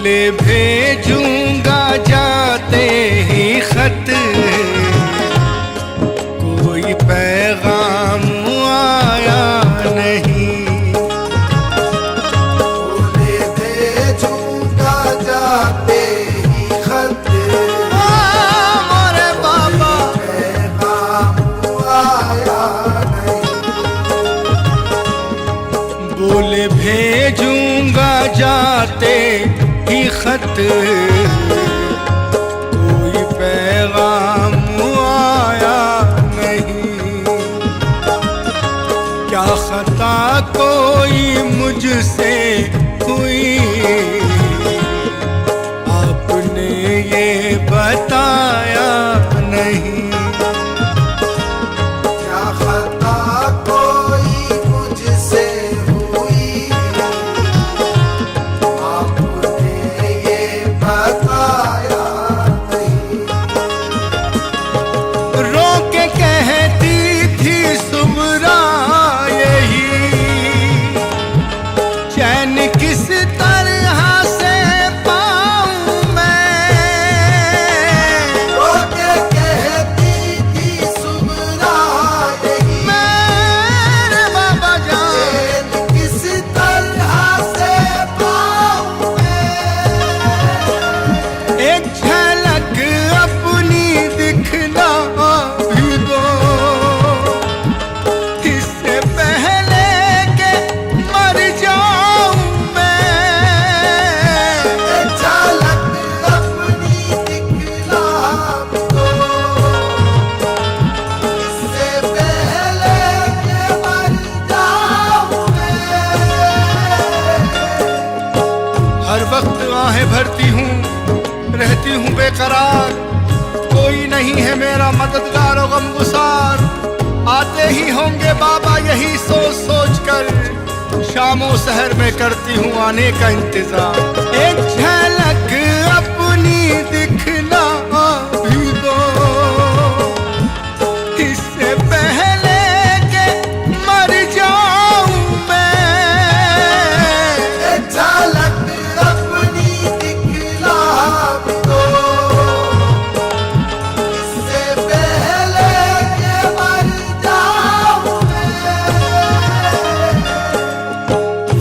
बोले भेजूंगा जाते ही खत, कोई पैगाम आया नहीं। बोले भेजूंगा जाते ही खत, मोरे बाबा पैगाम आया नहीं। बोले भेजूंगा जाते ही खत, कोई पैगाम आया नहीं। क्या खता कोई मुझसे हुई, आपने ये बताया नहीं। क्या खता कोई मुझसे हुई, आपने ये बताया नहीं। रो के कहती थी सुबरा यही, चैन किस तरह से पाऊं मैं। रो के कहती थी सुबरा यही, मेरे बाबा जान चैन किस तरह से पाऊं मैं। एक झलक अपनी दिखला भी दो, इससे पहले के मर जाऊं मैं। एक झलक अपनी दिखला दो, इससे पहले कि मर जाऊं मैं। हर वक्त आहें भरती हूँ, रहती हूँ बेकरार, कोई नहीं है मेरा मददगार और गमगुसार। आते ही होंगे बाबा यही सोच सोच कर, शामों सहर में करती हूँ आने का इंतजार। एक झलक अपनी दिखला भी दो, इससे पहले के मर जाऊं मैं। एक झलक अपनी दिखला दो, इससे पहले कि मर जाऊं मैं।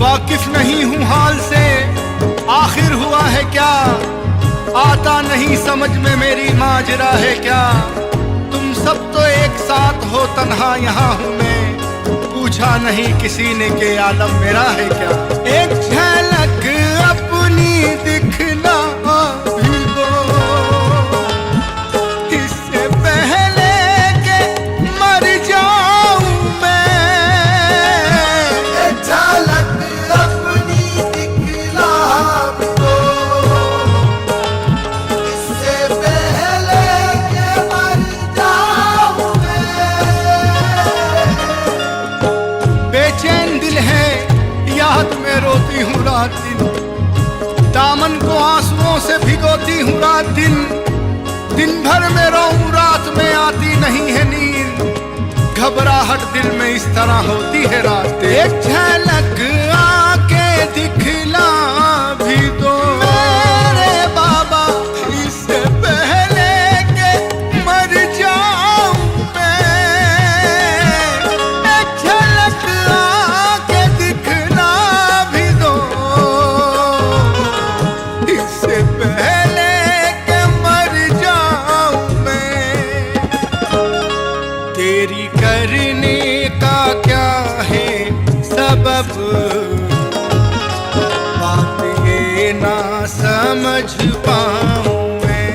वाकिफ नहीं हूँ हाल से, आखिर हुआ है क्या, आता नहीं समझ में मेरी माजरा है क्या। तुम सब तो एक साथ हो, तन्हा यहाँ हूँ मैं, पूछा नहीं किसी ने के आलम मेरा है क्या। एक झलक अपनी दिखला भी दो, इससे पहले के मर जाऊं मैं। एक झलक अपनी दिखला दो, इससे पहले कि मर जाऊं मैं। बेचैन दिल है, याद में रोती हूँ रात दिन, दामन को आंसुओं से भिगोती हूँ रात दिन। दिन भर में रोऊं, रात में आती नहीं है नींद, घबराहट दिल में इस तरह होती है रात। एक झलक आके दिखला भी दो मेरे बाबा, इससे पहले के मर जाऊं मैं। एक झलक आके दिखला भी दो, इससे पहले के मर जाऊं मैं। तेरी करने का क्या है सबब, बात ये ना समझ पाऊं मैं।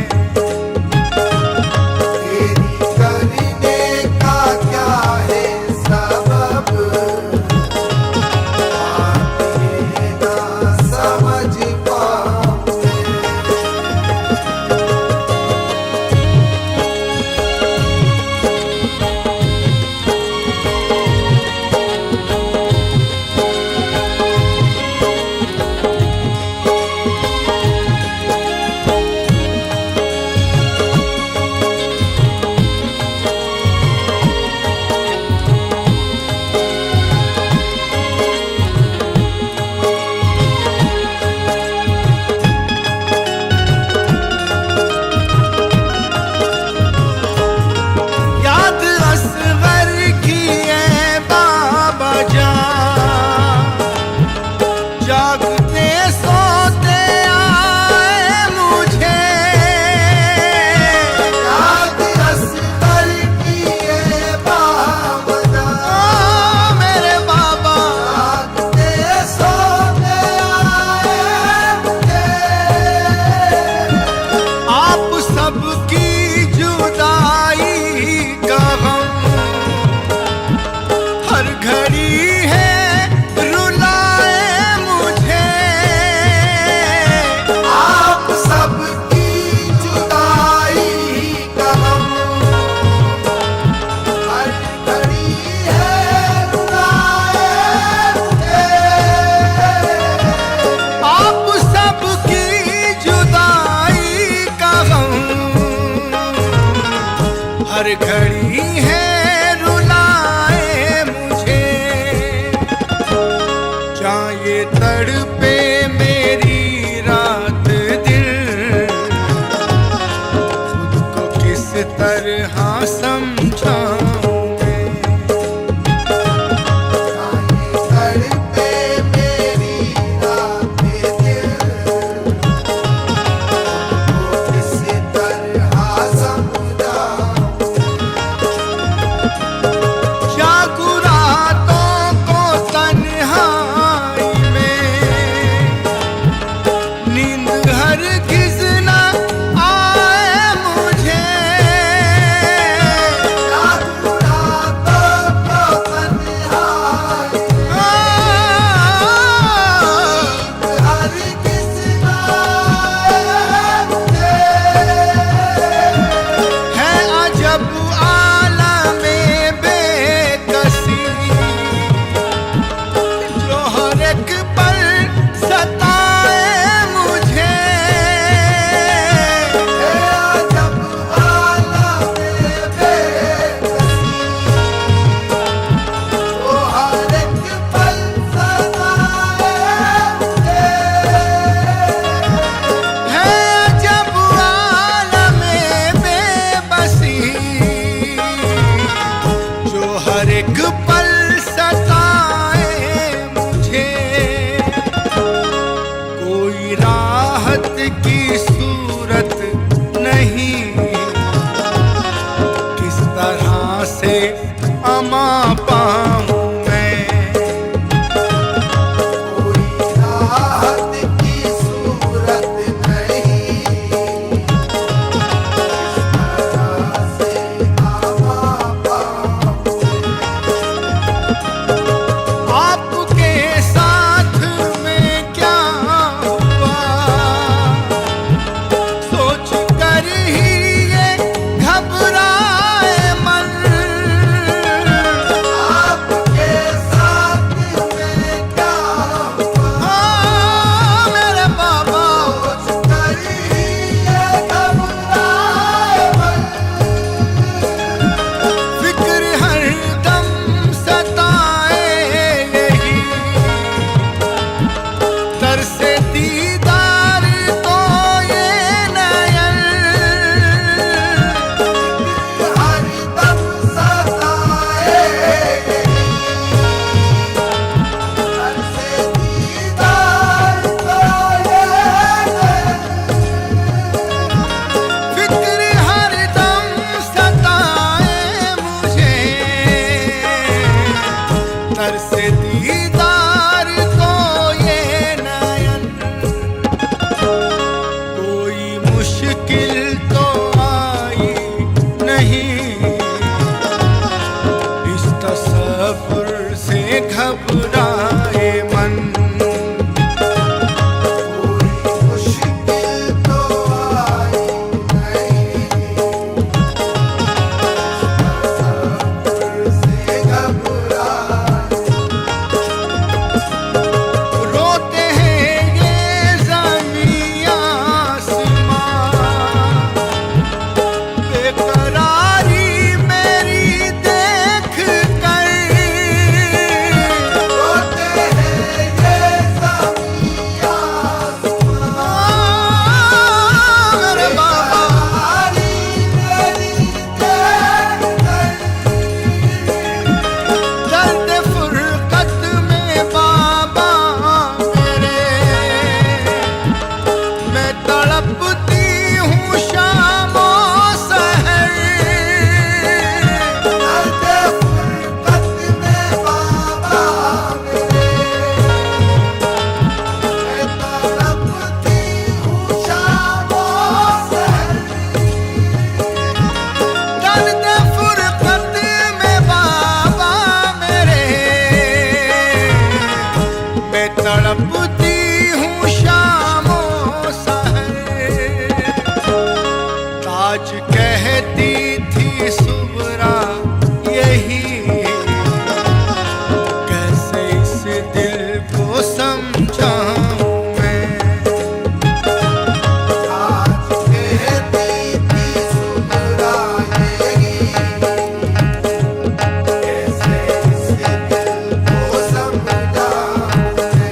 तेरी करने का क्या है सबब, बात ये ना समझ पाऊं मैं। जाए तड़पे मेरी रात दिन, खुद को किस तरह समझाऊं मैं। तड़पे मेरी रात दिन, वो किस तरह समझाऊं। जागू रातों को तन्हाई में, नींद हरगिज़ न आए मुझे। जागू रातों को तन्हाई में, हरगिज़ न आए मुझे। है अजब आलमे बेकसी, जो हर एक पल सताए मुझे। जब आलम बेकसी, वो हर एक पल सताए मुझे। है अजब आलमे बेबसी, जो हर एक पल सताए मुझे। कोई राहत की सूरत नहीं, किस तरह से अमा पाऊं मैं। कोई राहत की सूरत नहीं, किस तरह से आमा पाऊं। आपके साथ में क्या हुआ, सोच कर ही ये घबराए मन। आपके साथ में क्या हुआ, हाँ मेरे बाबा, सोच कर ही ये घबराए मन। फिक्र हरदम सताए यही, तरसे दीदार तो ये नयन। हरदम सताए घर से दीदार तो ये फिक्र हरदम सताए मुझे, तरसे दीदार को ये नयन। कोई मुश्किल तो आई नहीं, इस तसव्वुर से घबराए मन। कोई मुश्किल तो आई नहीं, तसव्वुर से घबराए। रोते हैं ये ज़मीं आसमां, बेकरारी मेरी देख कर। रोते हैं ये ज़मीं आसमां, मेरे बाबा, बेकरारी मेरी देख कर। दर्द फुरकत में बाबा मेरे, मैं तड़पती हूँ शामो सहर। दर्द फुरकत में बाबा मेरे, मैं तड़पती हूँ शामो सहर। दर्द फुरकत में बाबा मेरे, मैं तड़पती हूँ शामो सहर। ताज कहती थी सुबरा यही, कैसे इस दिल को समझाऊं मैं। आज कहती थी सुबरा यही, कैसे इस दिल को समझाऊं मैं।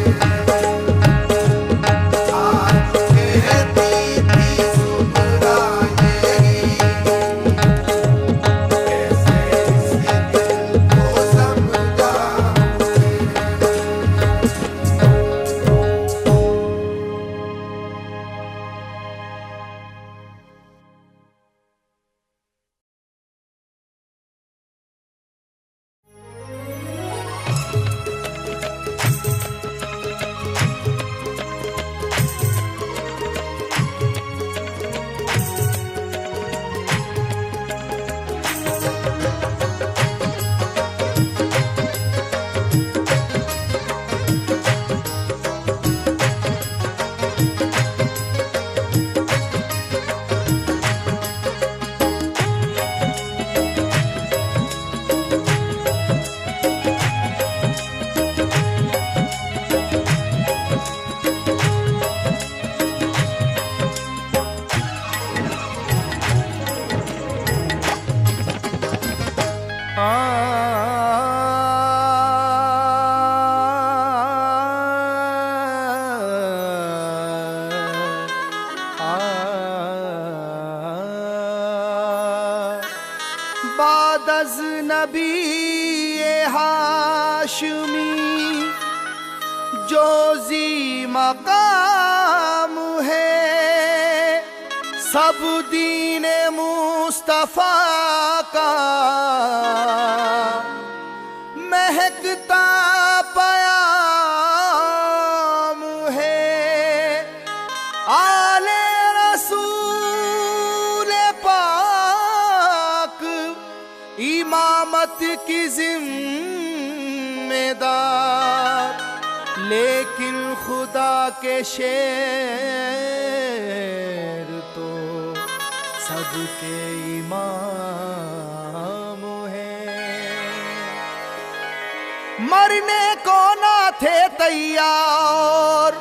बाद अज नबी ये हाशमी जो जी मकाम है, सब दीन मुस्तफा का महकता पयाम है। आले रसूल पाक इमामत की जिम्मेदार, लेकिन खुदा के शेर तो सबके इमाम हैं। मरने को ना थे तैयार,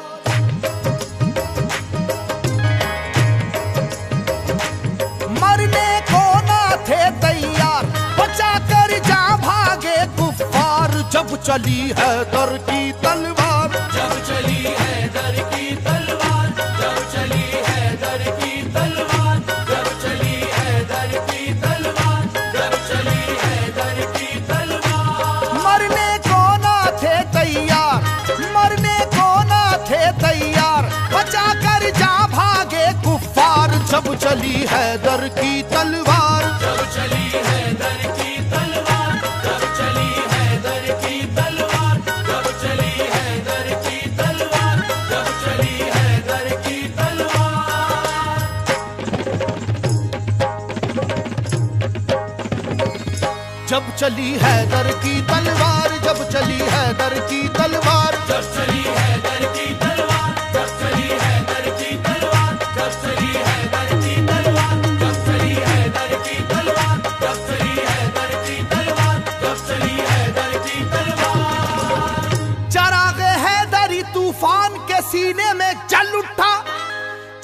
मरने को ना थे तैयार, बचा कर जा भागे कुफ्फार। जब चली है दर की तलवार, जब चली है दर की तलवार, जब चली है दर की तलवार, जब चली है दर की तलवार, जब चली है दर की तलवार। मरने को ना थे तैयार, मरने को ना थे तैयार, बचा कर जा भागे कुफ्फार। जब चली है दर की तलवार, जब चली है दर की तलवार, जब चली है दर की तलवार, जब चली है दर की तलवार, जब चली है दर की तलवार। जब चली है दर की तलवार, जब चली है दर की तलवार। जब चली है दर की तलवार, जब चली है दर की तलवार, जब चली है दर की तलवार, जब चली है दर की तलवार, जब चली है दर की तलवार, जब चली है दर की तलवार। चराग हैदरी तूफान के सीने में जल उठा,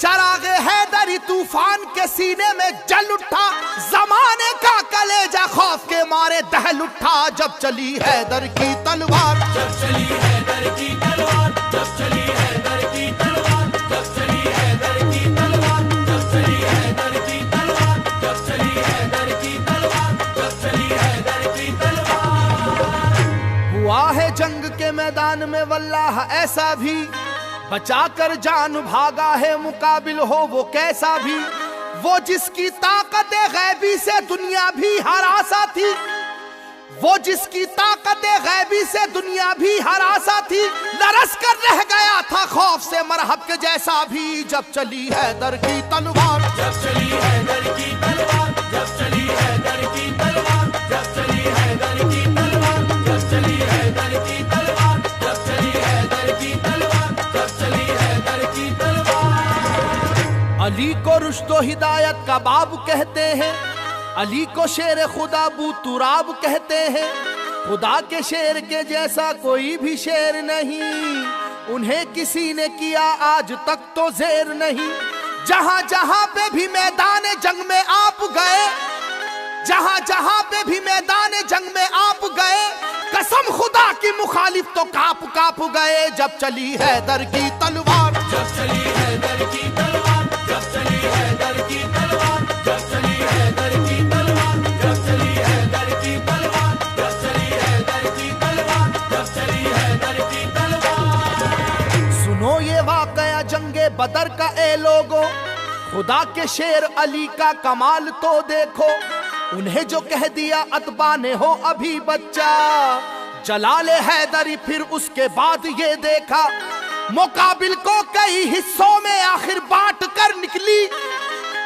चराग हैदरी तूफान के सीने में जल उठा। जमाने का कलेजा खौफ के मारे दहल उठा। जब चली हैदर की तलवार, जब चली है दर की तलवार, जब चली है दर की तलवार, जब चली है दर की तलवार, जब चली है दर की तलवार, जब चली है दर की तलवार, जब चली है दर की तलवार। हुआ है जंग के मैदान में वल्लाह ऐसा भी, बचा कर जान भागा है मुकाबिल हो वो कैसा भी। वो जिसकी ताकत गैबी से दुनिया भी हरासा थी, वो जिसकी ताकत गैबी से दुनिया भी हरासा थी। लरस कर रह गया था खौफ से मरहब के जैसा भी। जब चली है दर की तलवार, जब चली है दर की तलवार, जब चली है दर की तलवार, जब चली है दर की तलवार, जब चली है दर की तलवार, जब चली है दर की तलवार, जब चली है दर की तलवार। अली को रुश्तो हिदायत का बाब कहते हैं, अली को शेर खुदा बू तुराब कहते हैं। खुदा के शेर के जैसा कोई भी शेर नहीं, उन्हें किसी ने किया आज तक तो जेर नहीं। जहां जहां पे भी मैदान जंग में आप गए, जहां जहां पे भी मैदान जंग में आप गए, कसम खुदा की मुखालिफ तो काप काप गए। जब चली है दर की तलवार, जब चली है दर की तलवार, जब चली है दर की तलवार, जब चली है दर की तलवार, जब चली है दर की तलवार, जब चली है दर की तलवार, जब चली है दर की तलवार। सुनो ये वाकया जंगे बदर का ए लोगो, खुदा के शेर अली का कमाल तो देखो। उन्हें जो कह दिया अतबा ने हो अभी बच्चा, जलाले हैदरी फिर उसके बाद ये देखा। मुकाबिल को कई हिस्सों में आखिर बांट कर निकली,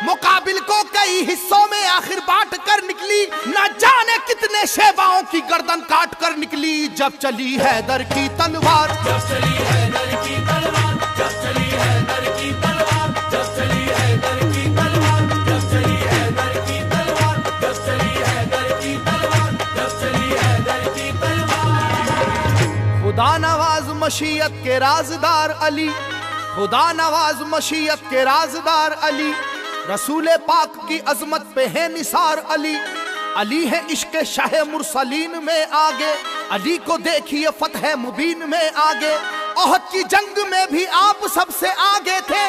मुकाबिल को कई हिस्सों में आखिर बांट कर निकली। न जाने कितने शेबाओं की गर्दन काट कर निकली। जब चली हैदर की तलवार, जब चली है दर की तलवार, जब चली है दर की तलवार, जब चली है दर की तलवार, जब चली है दर की तलवार, जब चली है दर की तलवार, जब चली है दर की तलवार। खुदा नवाज मशीयत के राजदार अली, खुदा नवाज मशीयत के राजदार अली। रसूल पाक की अजमत पे है निसार अली। अली है इश्क शाह मुरसलीन में आगे, अली को देखिए फतह मुबीन में आगे। ओहद की जंग में भी आप सबसे आगे थे,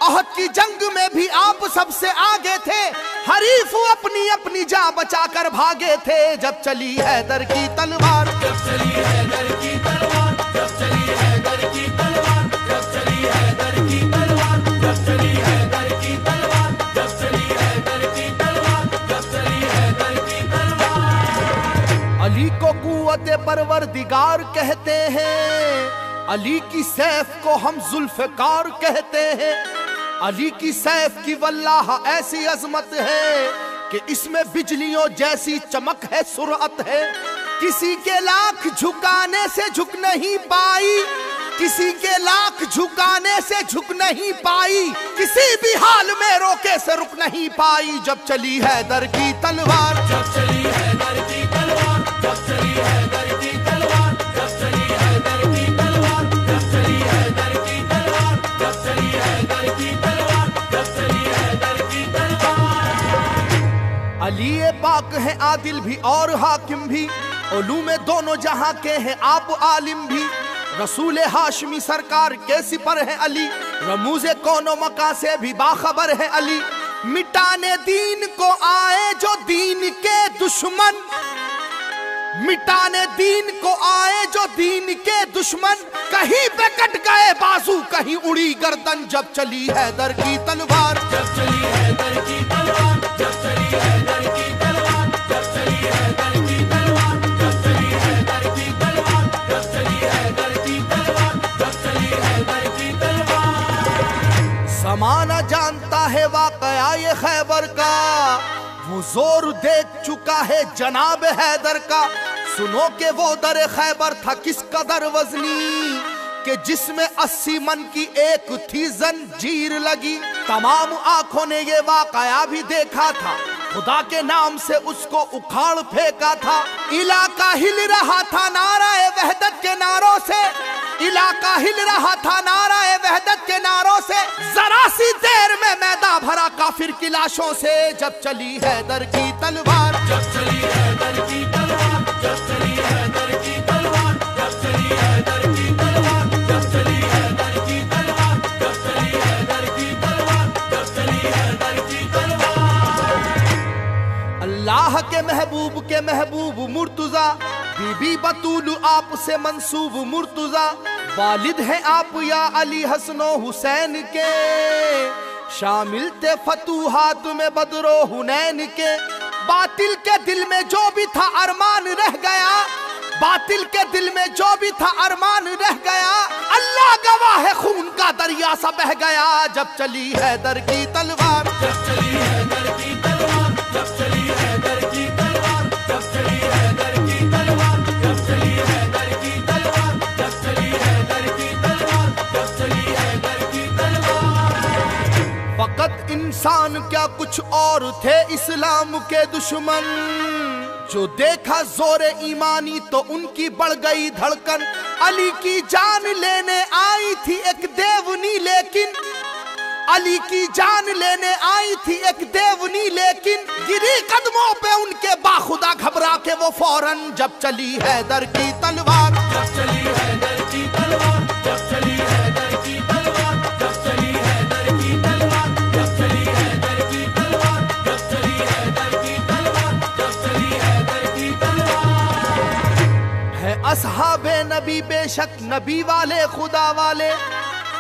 ओहद की जंग में भी आप सबसे आगे थे। हरीफ अपनी अपनी जान बचाकर भागे थे जब चली हैदर की तलवार। जब चली हैदर की तलवार, जब चली हैदर की तलवार, जब चली हैदर की तलवार, जब चली हैदर की तलवार, जब चली हैदर की तलवार, जब चली हैदर की तलवार। अली को कुव्वत परवरदिगार कहते हैं, अली की सैफ को हम जुल्फकार कहते हैं। अली की सैफ की वल्लाह ऐसी अजमत है कि इसमें बिजलियों जैसी चमक है, सुरअत है। किसी के लाख झुकाने से झुक नहीं पाई, किसी के लाख झुकाने से झुक नहीं पाई, किसी भी हाल में रोके से रुक नहीं पाई जब चली हैदर की तलवार। जब चली हैदर की तलवार, जब चली हैदर की तलवार, जब चली हैदर की तलवार, जब चली हैदर की तलवार, जब चली हैदर की तलवार, जब चली हैदर की तलवार। अली पाक है आदिल भी और हाकिम भी, उलूम दोनों जहां के हैं आप आलिम भी। रसूल हाशमी सरकार के सिपर है अली, रमूज़े कौनो मका से भी बाखबर है अली। मिटाने दीन को आए जो दीन के दुश्मन, मिटाने दीन को आए जो दीन के दुश्मन, कहीं पे कट गए बाजू कहीं उड़ी गर्दन जब चली हैदर की तलवार। जब चली हैदर की तलवार, जब चली हैदर की तलवार, जब चली हैदर की तलवार, जब चली हैदर की तलवार, जब चली हैदर की तलवार, जब चली हैदर की तलवार। समाना जानता है वाकया ये खैबर का, वो जोर देख चुका है जनाब हैदर का। सुनो के वो दर खैबर था किस कदर वजनी, कि जिसमें 80 मन की एक थी जंजीर लगी। तमाम आंखों ने ये वाकया भी देखा था, खुदा के नाम से उसको उखाड़ फेंका था। इलाका हिल रहा था नाराए वहदत के नारों से, इलाका हिल रहा था नाराए वहदत के नारों से। जरा सी देर में मैदान भरा काफिर की लाशों से जब चली हैदर की तलवार। जब चली हैदर की तलवार, जब चली हैदर की तलवार, जब चली हैदर की तलवार, जब चली हैदर की तलवार, जब चली हैदर की तलवार, जब चली हैदर की तलवार। अल्लाह के महबूब मुर्तुजा, बीबी बतूल आप से मंसूब मुर्तुजा। वालिद हैं आप या अली हसनो हुसैन के, शामिल थे फतूहात में बदरो हुनैन के। बातिल के दिल में जो भी था अरमान रह गया, बातिल के दिल में जो भी था अरमान रह गया। अल्लाह गवाह है खून का दरिया सा बह गया जब चली हैदर की तलवार। जब चली हैदर की तलवार, जब चली हैदर की तलवार, जब चली हैदर की तलवार, जब चली हैदर की तलवार, जब चली हैदर की तलवार, जब चली हैदर की तलवार। फकत इंसान क्या कुछ और थे इस्लाम के दुश्मन, जो देखा जोर ईमानी तो उनकी बढ़ गई धड़कन। अली की जान लेने आई थी एक देवनी लेकिन, अली की जान लेने आई थी एक देवनी लेकिन, गिरी कदमों पे उनके बाखुदा घबरा के वो फौरन जब चली हैदर की तलवार। जब चली हैदर की तलवार, जब चली हैदर की तलवार, जब चली हैदर की तलवार, जब चली हैदर की तलवार, जब चली हैदर की तलवार, जब चली हैदर की तलवार। है असहाबे नबी बेशक नबी वाले खुदा वाले,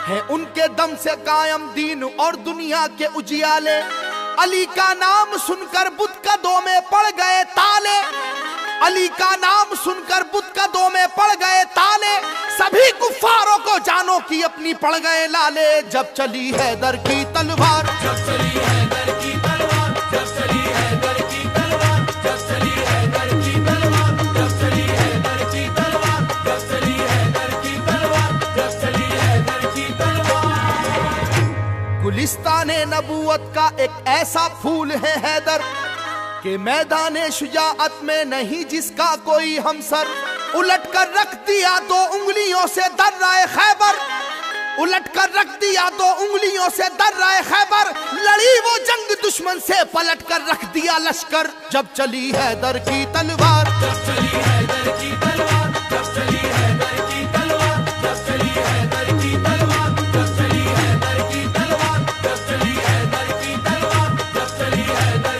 है उनके दम से कायम दीन और दुनिया के उजियाले। अली का नाम सुनकर बुत कदों में पड़ गए ताले, अली का नाम सुनकर बुत कदों में पड़ गए ताले। सभी कुफ्फारों को जानो की अपनी पड़ गए लाले जब चली हैदर की तलवार। जब चली हैदर की तलवार, जब चली हैदर की तलवार, जब चली हैदर की तलवार, जब चली हैदर की तलवार, जब चली हैदर की तलवार, जब चली हैदर की तलवार। गुलिस्ताने नबूवत का एक ऐसा फूल है हैदर, कि मैदाने शुजाअत में नहीं जिसका कोई हमसर। उलट कर रख दिया 2 उंगलियों से दर्राए खैबर, उलट कर रख दिया 2 उंगलियों से दर्राए खैबर। लड़ी वो जंग दुश्मन से पलट कर रख दिया लश्कर जब चली हैदर की तलवार। जब चली हैदर की तलवार, जब चली हैदर की तलवार, जब चली हैदर की तलवार, जब चली हैदर की तलवार, जब चली हैदर की तलवार, जब चली हैदर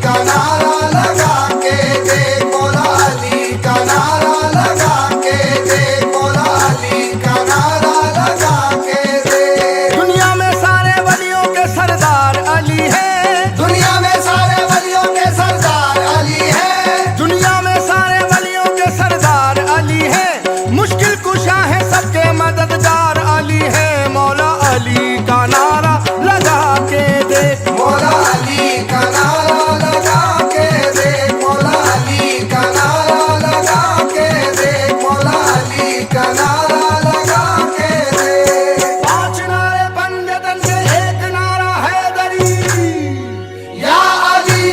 का नारा लगा के दे, मौला अली का नारा लगा के दे, मौला अली का नारा लगा के दे। दुनिया में सारे वलियों के सरदार अली है, दुनिया में सारे वलियों के सरदार अली है, दुनिया में सारे वलियों के सरदार अली है, मुश्किल कुशा है सबके मददगार अली है, मौला अली का नारा लगा के दे, मौला अली का नारा लगा के दे, मौला अली का नारा लगा के दे, मौला अली का नारा लगा के दे। 5 नारे पंजतन के एक नारा हैदरी, या अली,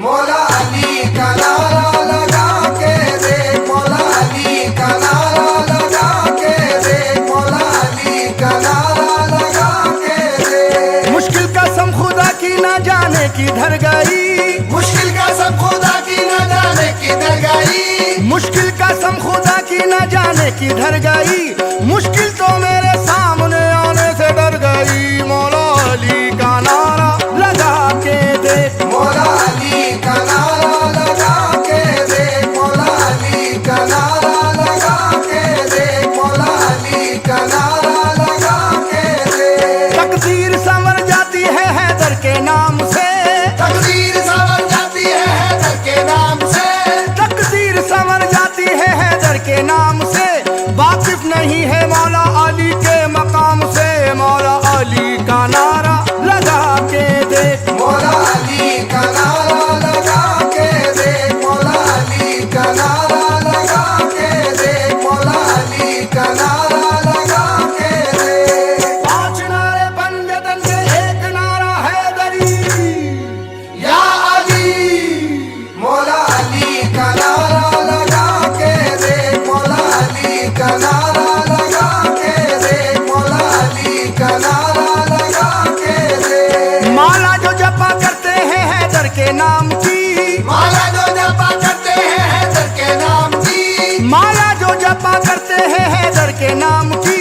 मौला अली का नारा लगा के दे, मौला अली का नारा लगा के दे, मौला अली का नारा लगा के दे। मुश्किल कसम खुदा की ना जाने किधर गई, मुश्किल का सब खुदा की न जाने किधर गई, मुश्किल कसम खुदा की ना जाने किधर गई, मुश्किल तो मेरे सामने आने से डर गई, मौला अली का नारा लगा के दे, मौला अली का नारा लगा के दे, मौला अली का नारा लगा के दे, मौला अली का नारा लगा के दे। तकदीर संवर जाती है हैदर के नाम से, तकदीर संवर जाती है हैदर के नाम से, तकदीर संवर जाती है हैदर के नाम से, वाकिफ नहीं है मौला अली के मकाम से, मौला अली का नारा लगा के दे, मौला अली का नारा लगा के दे, मौला अली का नारा लगा के दे, मौला अली का नारा लगा के दे। 5 नारे पंजतन के एक नारा हैदरी, या अली, मौला अली का नारा लगा के दे, मौला अली का नारा लगा के दे, मौला अली का नारा लगा के दे। माला जो जपा करते हैं हैदर के नाम की, माला जो जपा करते हैं हैदर के नाम की, माला जो जपा करते हैं हैदर के नाम की,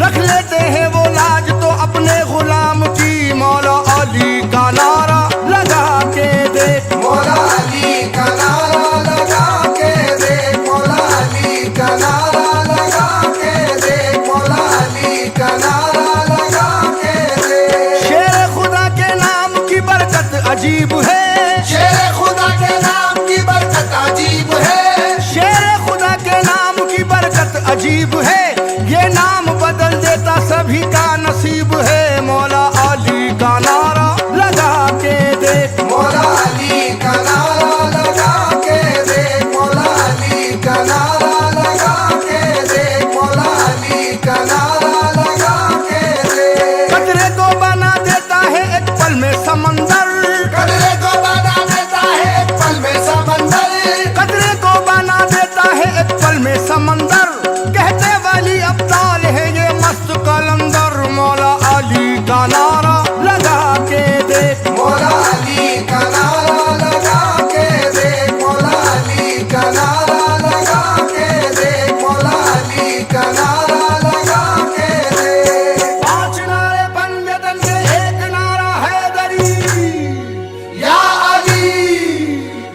रख लेते हैं वो लाज तो अपने गुलाम की, मौला अली का नारा लगा के दे, मौला अली का नारा लगा के दे, मौला अली का नारा लगा के दे, मौला अली का नारा लगा के दे। शेर खुदा के नाम की बरकत अजीब है, शेर खुदा के नाम की बरकत अजीब है, शेर खुदा के नाम की बरकत अजीब है, ये नाम बदल देता सभी का नसीब है, मौला अली का नारा लगा के दे, मौला अली का नारा लगा के दे, मौला अली का नारा लगा के दे, मौला अली का नारा लगा के दे। कचरे को बना देता है एक पल में समंदर, कचरे को बना देता है एक पल में समंदर, कचरे को बना देता है एक पल में समंदर, कहते वाली अब्दाल है ये मस्त कलंदर, मौला अली का नारा लगा के दे, मौला अली का नारा लगा के दे, मौला अली का नारा लगा के दे, मौला अली का नारा लगा के दे। 5 नारे पंजतन के एक नारा हैदरी, या अली,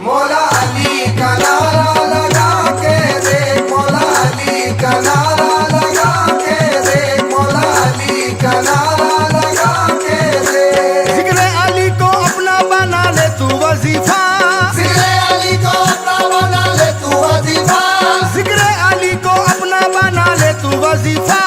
मौला अली का नारा लगा के दे, मौला अली का नारा लगा के दे, मौला अली का नारा लगा के दे। जिक्र अली को अपना बना ले तू वजीफा, जिक्र अली को अपना बना ले तू वजीफा, जिक्र अली को अपना बना ले तू वजीफा,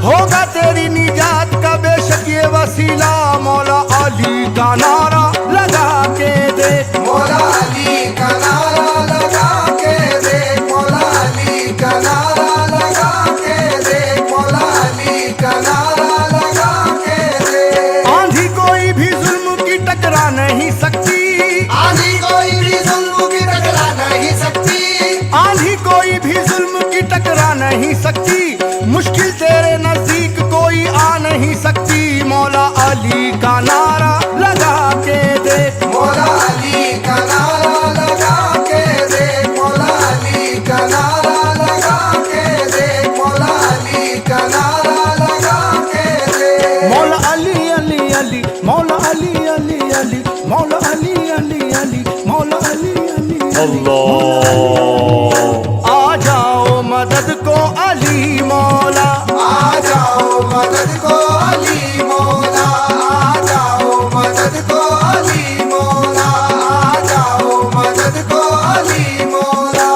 होगा तेरी निजात का बेशक ये वसीला, मौला अली का नारा लगा के दे, मौला अली का नारा लगा के दे, मौला अली का नारा लगा के दे, मौला अली का नारा लगा के दे। आंधी कोई भी जुल्म की टकरा नहीं सकती, आंधी कोई भी जुल्म की टकरा नहीं सकती, आंधी कोई भी जुल्म की टकरा नहीं सकती, मुश्किल तेरे नजदीक कोई आ नहीं सकती, मौला अली का नारा लगा के दे, मौला अली का नारा लगा के दे, मौला अली का नारा लगा के दे, मौला अली का नारा लगा के दे। मौला अली अली अली, मौला अली अली अली, मौला अली अली अली। अल्लाह। आ जाओ मदद को अली मौला, आ जाओ मदद को अली मौला, आ जाओ मदद को अली मौला, आ जाओ मदद को अली मौला।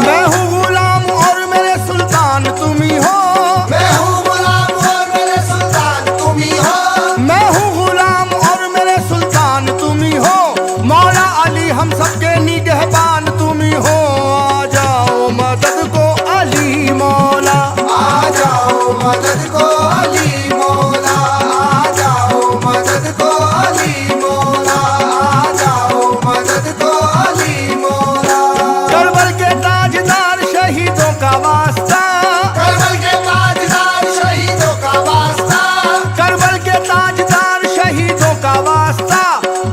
मैं हूँ गुलाम और मेरे सुल्तान तुम ही हो, मैं हूँ गुलाम और मेरे सुल्तान तुम ही हो, मैं हूँ गुलाम और मेरे सुल्तान तुम ही हो, मौला अली हम सबके निगहबान तुम ही हो। आ जाओ मदद को अली मौला, आ जाओ मदद को अली मौला, आ जाओ मदद को अली मौला, आ जाओ मदद को अली मौला। करबल के ताजदार शहीदों का वास्ता, करबल के ताजदार शहीदों का वास्ता, करबल के ताजदार शहीदों का वास्ता,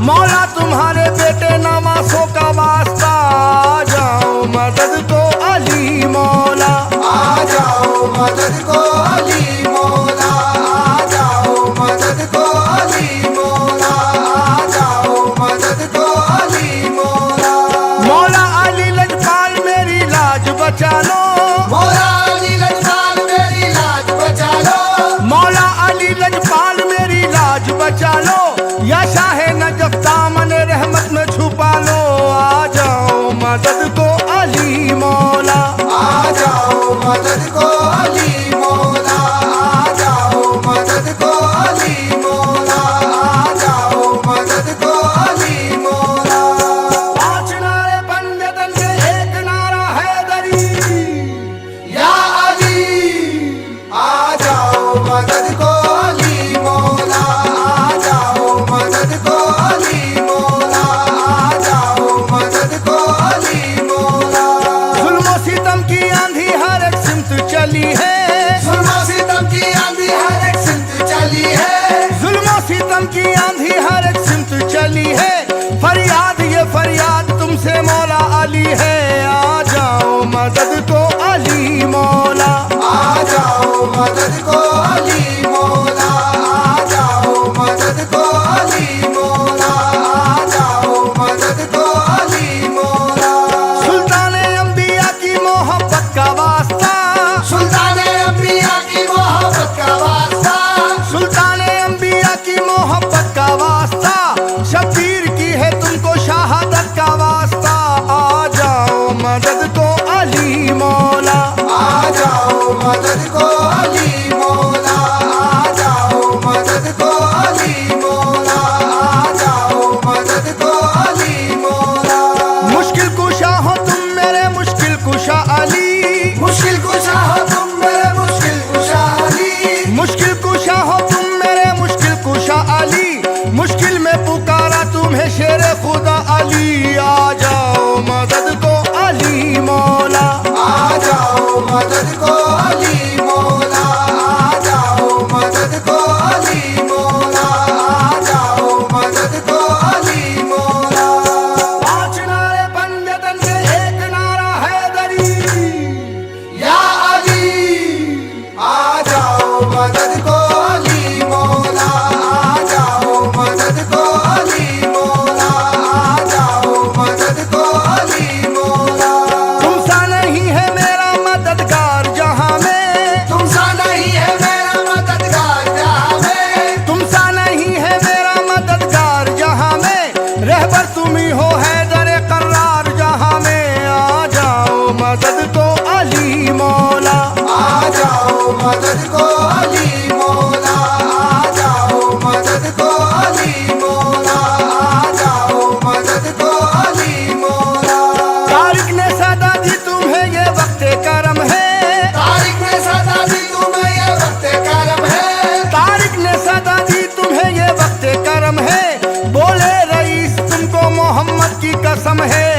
मौला तुम्हारे बेटे नवासों का वास्ता। आ जाओ मदद को अली मौला, आ जाओ मदद को अली मौला, आ जाओ मदद को अली मौला, आ जाओ मदद को अली मौला। मौला अली लजपाल मेरी लाज बचा लो, मौला अली लजपाल मेरी लाज बचा लो, मौला अली लजपाल मेरी लाज बचा लो, या शाह नजफ दामन रहमत में छुपा लो। आ जाओ मदद को अली मौला, आ जाओ मदद को अली मौला, आ जाओ मदद को अली मौला, आ जाओ मदद को अली मौला। पांच नारे पंजतन के एक नारा हैदरी, या अली आ जाओ मदद को अली मौला, आ जाओ मदद को अली मौला, आ जाओ मदद को अली मौला। जुल्म सितम की आंधी हर एक सिमत चली है, जुल्म सितम की आंधी हर एक सिमत चली है, जुल्म सितम की आंधी हर एक सिमत चली है, फरियाद ये फरियाद तुमसे मौला अली है। आ जाओ मदद को अली मौला, आ जाओ मदद को अली मौला, आ जाओ मदद को अली मौला, आ जाओ मदद को अली मौला। सुल्तान अंबिया की मोहब्बत का वास्ता, सुल्तान अंबिया की मोहब्बत का वास्ता, सुल्तान अंबिया की मोहब्बत का वास्ता, शब्बीर की है तुमको शहादत का वास्ता। आ जाओ मदद को अली मौला, आ जाओ मदद को अली मौला, आ जाओ मदद को अली मौला, आ जाओ मदद को अली मौला। मुश्किल कुशा हो तुम मेरे मुश्किल कुशा अली, मुश्किल कुशा हो तुम मेरे मुश्किल कुशा अली, मुश्किल कुशा हो तुम मेरे मुश्किल कुशा अली, मुश्किल में पुकारा तुम्हें शेर खुदा अली। आ जाओ मदद को अली मौला, आ जाओ मदद को अली मौला, आ जाओ मदद को अली मौला, आ जाओ मदद को अली मौला। पांच नारे पंजतन के एक नारा हैदरी, या अली आ जाओ मदद को अली मौला, आ जाओ मदद को अली मौला, आ जाओ मदद को अली मौला। तुमसा नहीं है मेरा मददगार जहां में, तुमसा नहीं है मेरा मददगार जहां में, तुमसा नहीं है मेरा मददगार जहां में, रहबर तुम ही हो हैदर करार जहां में। आ जाओ मदद को अली मौला, आ जाओ मदद को अली मौला, आ जाओ मदद को अली मौला, आ जाओ मदद को अली मौला। तारिक ने सदा दी तुम्हें ये वक्त करम है, तारिक ने सदा दी तुम्हें ये वक्त करम है, तारिक ने सदा दी तुम्हें ये वक्त करम है, बोले रईस तुमको मोहम्मद की कसम है।